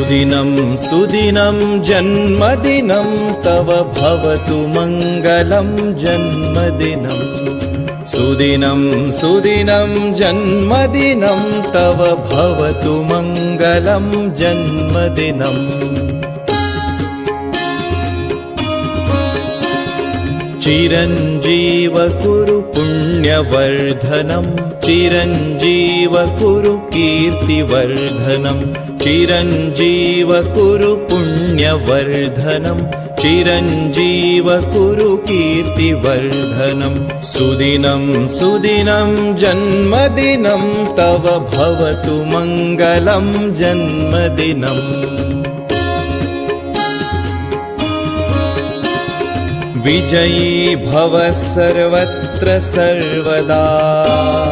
सुदिनं सुदिनं जन्मदिनं तव भवतु मङ्गलं जन्मदिनं सुदिनं सुदिनं जन्मदिनं तव भवतु मङ्गलं जन्मदिनम् चिरञ्जीव कुरु पुण्यवर्धनं चिरञ्जीव कुरु कीर्तिवर्धनं चिरञ्जीव कुरु पुण्यवर्धनं चिरञ्जीव कुरु कीर्तिवर्धनं सुदिनं सुदिनं जन्मदिनं तव भवतु मङ्गलं जन्मदिनम् विजयी भव सर्वत्र सर्वदा।